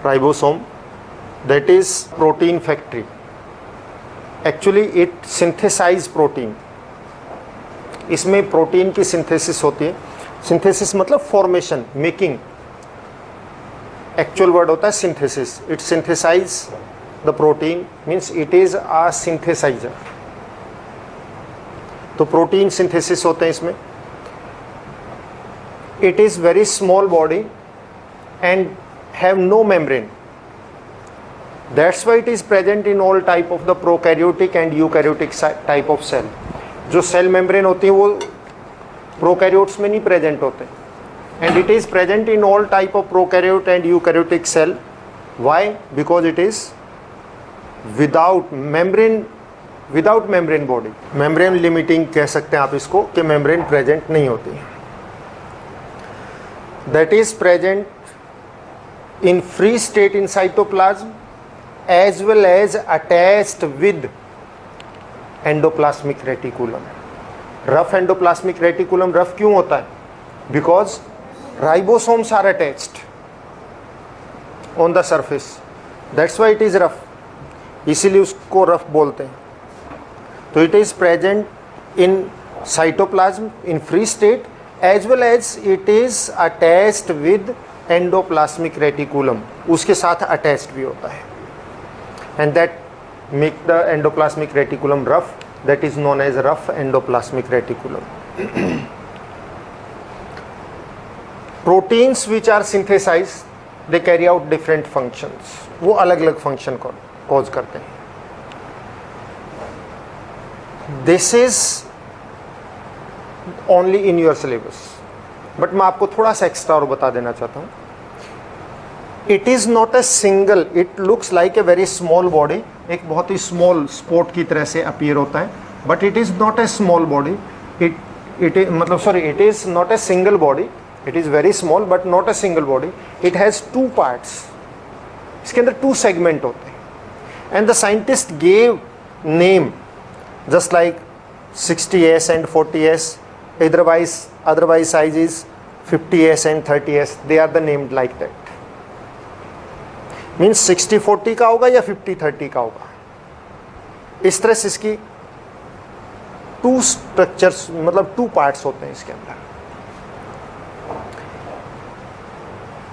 ribosome, that is protein factory. Actually it synthesize protein. इसमें protein की synthesis होती है. सिंथेसिस मतलब फॉर्मेशन, मेकिंग. एक्चुअल वर्ड होता है synthesis. It synthesize the protein, means it is a synthesizer. तो protein synthesis होते हैं इसमें. It is very small body and have no membrane. That's why it is present in all type of the prokaryotic and eukaryotic type of cell. जो cell membrane होती है वो prokaryotes में नहीं प्रेजेंट होते, and it is present in all type of prokaryote and eukaryotic cell. Why? Because it is without membrane body. Membrane limiting कह सकते हैं आप इसको, कि मेम्ब्रेन प्रेजेंट नहीं होती है. That is present in free state in cytoplasm as well as attached with endoplasmic reticulum. Rough endoplasmic reticulum rough क्यों होता है? Because ribosomes are attached on the surface, that's why it is rough. इसीलिए उसको rough बोलते हैं. तो it is present in cytoplasm in free state as well as it is attached with endoplasmic reticulum. उसके साथ अटैच्ड भी होता है, and that make the endoplasmic reticulum rough. That is known as rough endoplasmic reticulum. Proteins which are synthesized, they carry out different functions. वो अलग अलग function cause करते हैं. This is only in your syllabus, but मैं आपको थोड़ा सा extra और बता देना चाहता हूँ. It is not a single, it looks like a very small body. एक बहुत ही स्मॉल स्पॉट की तरह से अपीयर होता है, but it is not a small body. It is not a single body. It is very small but not a single body. It has two parts. इसके अंदर to segment होते हैं, and the scientist gave name just like 60S and 40S. otherwise size is 50S and 30S. they are the named like that. Means 60-40 का होगा या 50-30 का होगा. इस तरह से इसकी टू स्ट्रक्चर्स, मतलब टू पार्ट्स होते हैं इसके अंदर.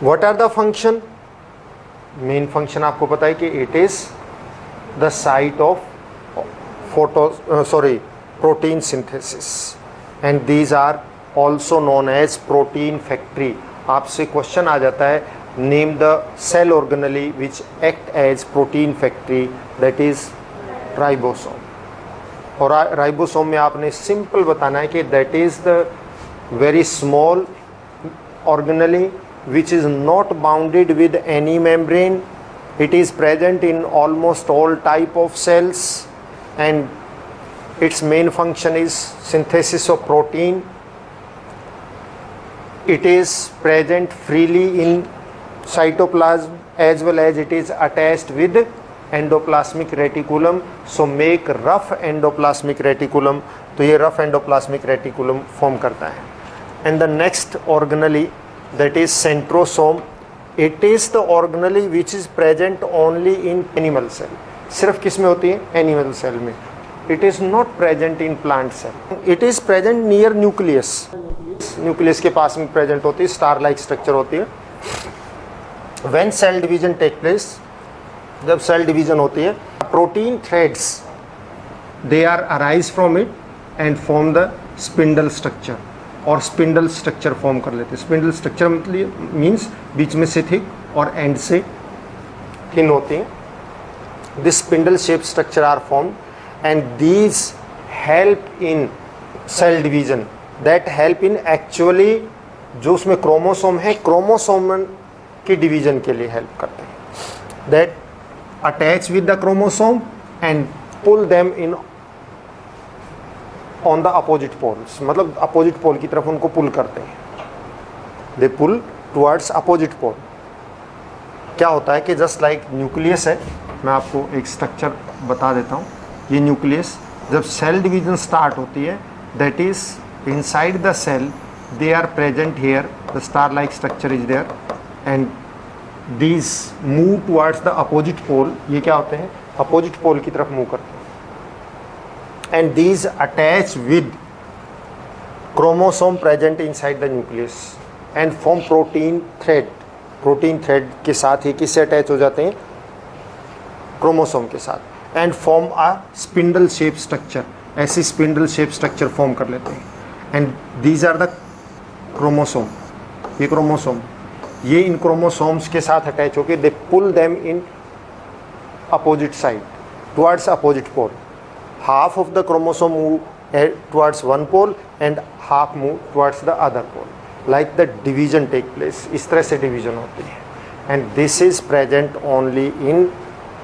What are the function? Main function आपको पता है कि it is the site of protein synthesis, and these are also known as protein factory. आपसे क्वेश्चन आ जाता है, name the cell organelle which act as protein factory, that is ribosome. और ribosome में आपने सिंपल बताना है कि that is the very small organelle which is not bounded with any membrane. It is present in almost all type of cells, and its main function is synthesis of protein. It is present freely in cytoplasm as well as it is attached with endoplasmic reticulum. so make rough endoplasmic reticulum. तो ये rough endoplasmic reticulum form करता है. and the next organelle, that is centrosome. it is the organelle which is present only in animal cell. सिर्फ किस में होती है? animal cell में. it is not present in plant cell. it is present near nucleus. nucleus के पास में present होती है, star like structure होती है. When cell division take place, जब सेल डिवीजन होती है, protein threads they are arise from it and form the spindle structure, और स्पिंडल स्ट्रक्चर फॉर्म कर लेते हैं. स्पिंडल स्ट्रक्चर मतलब मीन्स बीच में से थिक और एंड से थिन होती हैं. This spindle shape structure are form, and these help in cell division. That help in actually जो उसमें क्रोमोसोम है, क्रोमोसोम की डिवीजन के लिए हेल्प करते हैं. That attach with the chromosome and pull them in on the opposite poles. मतलब opposite pole की तरफ उनको पुल करते हैं. They pull towards opposite pole. क्या होता है कि जस्ट लाइक न्यूक्लियस है, मैं आपको एक स्ट्रक्चर बता देता हूँ. ये न्यूक्लियस जब सेल डिवीजन स्टार्ट होती है, that is inside the cell they are present here, the star like structure is there, and these move towards the opposite pole, ये क्या होते हैं, opposite pole की तरफ move करते हैं, and these attach with chromosome present inside the nucleus and form protein thread. Protein thread के साथ ही किससे अटैच हो जाते हैं, क्रोमोसोम के साथ, and form a spindle shape structure, ऐसी स्पिंडल शेप स्ट्रक्चर फॉर्म कर लेते हैं, and these are the chromosome, ये क्रोमोसोम, ये इन क्रोमोसोम्स के साथ अटैच होकर they pull them in opposite side towards opposite pole. Half of the chromosome move towards one pole and half move towards the other pole, like the division take place, इस तरह से division होती है. And this is present only in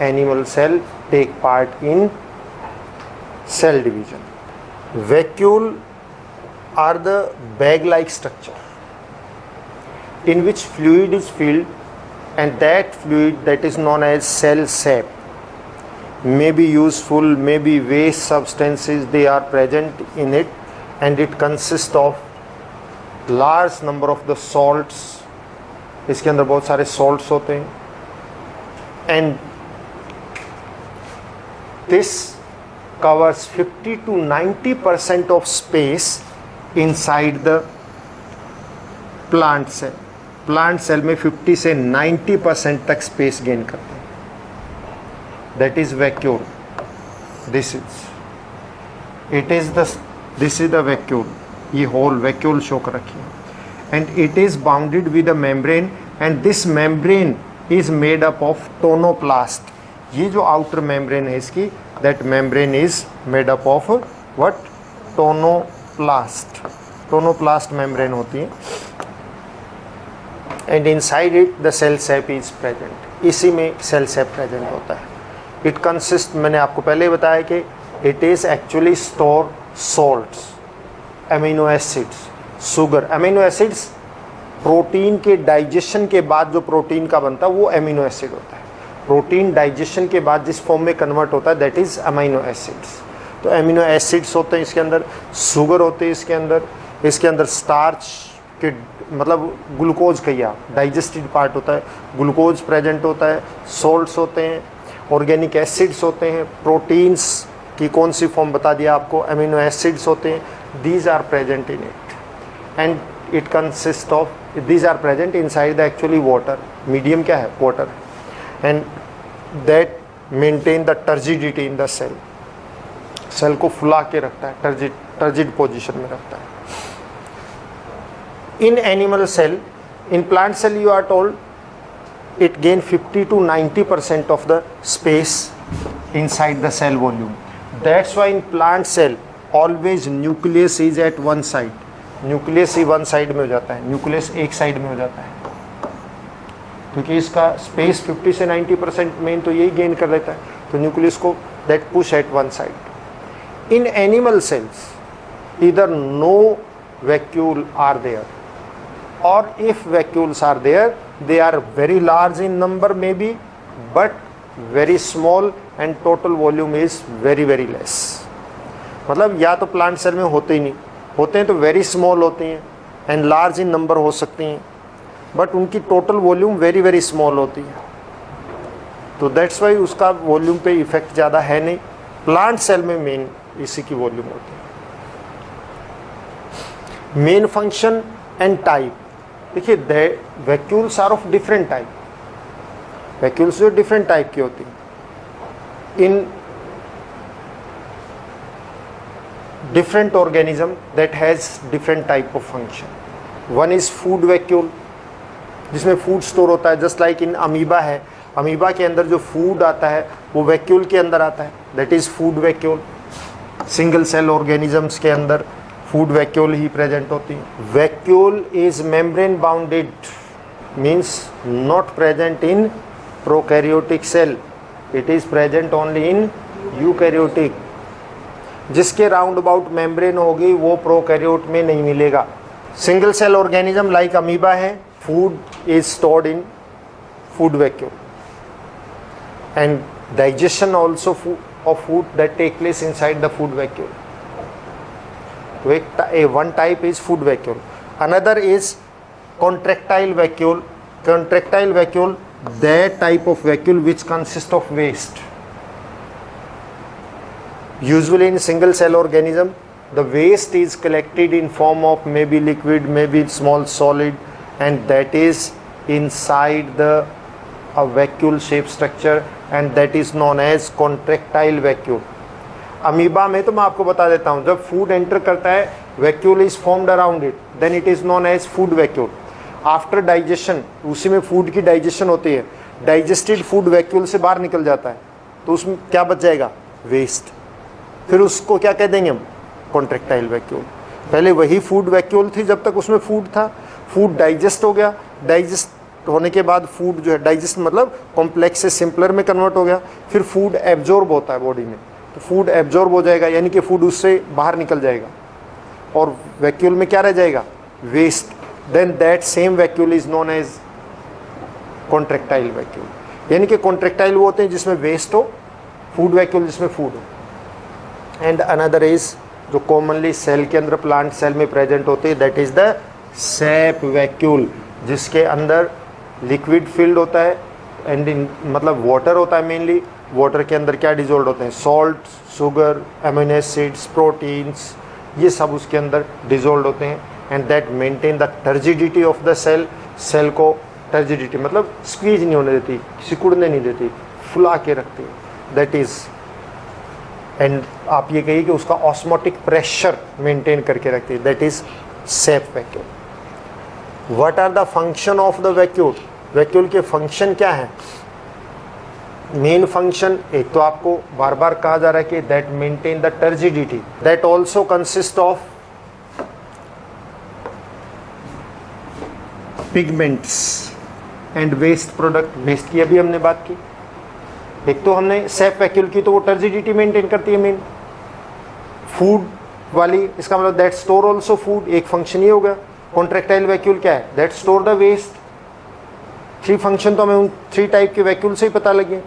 animal cell, take part in cell division. Vacuole are the bag-like structure in which fluid is filled, and that fluid that is known as cell sap may be useful, may be waste substances, they are present in it, and it consists of large number of the salts. इसके अंदर बहुत सारे salts होते हैं, and this covers 50 to 90% of space inside the plant cell. Plant cell में 50 से 90% तक space gain करते हैं. That is vacuole. This is the vacuole. ये होल वैक्यूल शो कर रखी है, and it is bounded with a membrane, and this membrane is made up of tonoplast. ये जो आउटर मेम्ब्रेन है इसकी, that membrane is made up of what, tonoplast membrane होती है, and inside it the cell sap is present. इसी में cell SAP present होता है. इट कंसिस्ट, मैंने आपको पहले बताया कि it is actually store salts, amino acids, sugar. Amino acids protein के डाइजेशन के बाद जो प्रोटीन का बनता है वो अमीनो एसिड होता है. प्रोटीन डाइजेशन के बाद जिस फॉर्म में कन्वर्ट होता है दैट इज अमीनो एसिड्स. तो अमीनो एसिड्स होते हैं इसके अंदर, शुगर होते हैं इसके अंदर स्टार्च के मतलब ग्लूकोज कहिए, डाइजेस्टेड पार्ट होता है, ग्लूकोज प्रेजेंट होता है, सॉल्ट्स होते हैं, ऑर्गेनिक एसिड्स होते हैं, प्रोटीन्स की कौन सी फॉर्म बता दिया आपको, अमीनो एसिड्स होते हैं. These are present in it, and it consist of, these are present inside the actually water. Medium क्या है, water, and that maintain the turgidity in the cell. Cell को फुला के रखता है, टर्जिड पोजीशन में रखता है. In animal cell, in plant cell you are told it gain 50 to 90% of the space inside the cell volume. That's why in plant cell always nucleus is at one side. Nucleus he one side में हो जाता है, nucleus एक side में हो जाता है, क्योंकि इसका space 50 से 90% मेन तो यही gain कर लेता है. तो nucleus को that push at one side. In animal cells either no vacuole are there, or if vacuoles are there they are very large in number maybe, but very small and total volume is very very less. मतलब या तो plant cell में होते ही नहीं, होते हैं तो very small होती हैं, एंड लार्ज इन नंबर हो सकती हैं, बट उनकी total volume very very small होती है. तो दैट्स वाई उसका वॉल्यूम पे इफेक्ट ज़्यादा है नहीं. प्लांट सेल में मेन इसी की वॉल्यूम होती है. मेन फंक्शन एंड टाइप, देखिए vacuoles are of different type. Vacuoles जो डिफरेंट टाइप की होती हैं, in different organism that has different type of function. One is food vacuole, जिसमें फूड स्टोर होता है, जस्ट लाइक इन अमीबा है. Amoeba के अंदर जो फूड आता है वो वैक्यूल के अंदर आता है, that is food vacuole. Single cell organisms के अंदर फूड वैक्यूल ही प्रेजेंट होती है. Vacuole is membrane bounded, means not present in prokaryotic cell, it is present only in eukaryotic. जिसके राउंड अबाउट मेम्ब्रेन होगी वो प्रोकैरियोट में नहीं मिलेगा. Single cell organism like amoeba है, food is stored in food vacuole, and digestion also of food that take place inside the food vacuole. One type is food vacuole. Another is contractile vacuole. Contractile vacuole that type of vacuole which consists of waste. Usually in single cell organism, the waste is collected in form of maybe liquid, maybe small solid, and that is inside the a vacuole shaped structure, and that is known as contractile vacuole. Amoeba में तो मैं आपको बता देता हूँ, जब food enter करता है vacuole is formed around it, then it is known as food vacuole. After digestion, उसी में फूड की डाइजेशन होती है, डाइजेस्टेड फूड वैक्यूल से बाहर निकल जाता है, तो उसमें क्या बच जाएगा? वेस्ट. फिर उसको क्या कह देंगे हम? Contractile vacuole. पहले वही फूड वैक्यूल थी जब तक उसमें फूड था, फूड डाइजेस्ट हो गया, डाइजेस्ट होने के बाद फूड जो है, डाइजेस्ट मतलब कॉम्प्लेक्स से सिंपलर में कन्वर्ट हो गया, फिर फूड एब्जॉर्ब होता है बॉडी में, तो फूड एब्जॉर्ब हो जाएगा, यानी कि फूड उससे बाहर निकल जाएगा और वैक्यूल में क्या रह जाएगा? Waste. Then that same vacuole is known as contractile vacuole. यानी कि कॉन्ट्रैक्टाइल वो होते हैं जिसमें वेस्ट हो, फूड वैक्यूल जिसमें फूड हो. एंड अनदर इज जो कॉमनली सेल के अंदर, प्लांट सेल में प्रेजेंट होते हैं, that is the sap vacuole, जिसके अंदर लिक्विड फिल्ड होता है एंड मतलब वाटर होता है मेनली. वाटर के अंदर क्या डिजोल्व होते हैं? Salt, sugar, amino acids, proteins, ये सब उसके अंदर डिजोल्व होते हैं. And that maintain the turgidity of the cell. Cell को टर्जिडिटी मतलब स्क्वीज नहीं होने देती, सिकुड़ने नहीं देती, फुला के रखती है. दैट इज, एंड आप ये कहिए कि उसका ऑस्मोटिक प्रेशर मेंटेन करके रखती है. That is sap vacuole. What are the function of the vacuole? Vacuole के फंक्शन क्या है? मेन फंक्शन एक तो आपको बार बार कहा जा रहा है कि that maintain the turgidity, that also consist of pigments and waste product. Waste की अभी हमने बात की. एक तो हमने सैप वैक्यूल की, तो वो टर्जिडिटी मेंटेन करती है मेन. फूड वाली, इसका मतलब दैट स्टोर ऑल्सो फूड, एक फंक्शन ये हो गया. कॉन्ट्रैक्टाइल वैक्यूल क्या है? That store the waste. 3 function तो हमें उन 3 टाइप के वैक्यूल से ही पता लगे.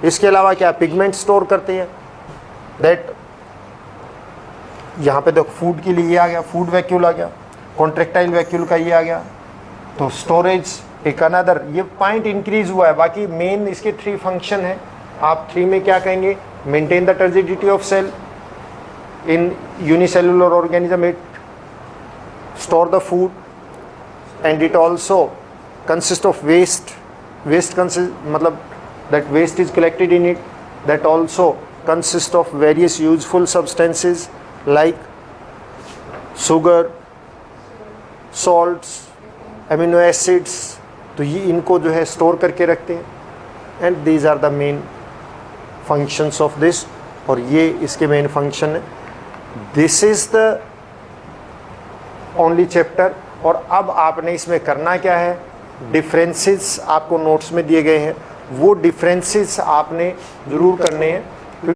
इसके अलावा क्या? पिगमेंट स्टोर करते हैं. दैट यहाँ पे देखो फूड के लिए ये आ गया, फूड वैक्यूल आ गया. कॉन्ट्रैक्टाइल वैक्यूल का ये आ गया. तो स्टोरेज एक अनदर, ये पॉइंट इंक्रीज हुआ है. बाकी मेन इसके 3 फंक्शन है. आप 3 में क्या कहेंगे? Maintain the turgidity of cell in unicellular organism, it store the food, and it also consist of waste. Waste consist मतलब that waste is collected in it. That also consist of various useful substances like sugar, salts, amino acids. तो ये इनको जो है store करके रखते हैं. And these are the main functions of this. और ये इसके मेन फंक्शन है. This is the only chapter. और अब आपने इसमें करना क्या है? डिफरेंसेस आपको नोट्स में दिए गए हैं, वो डिफरेंसेस आपने ज़रूर करने हैं.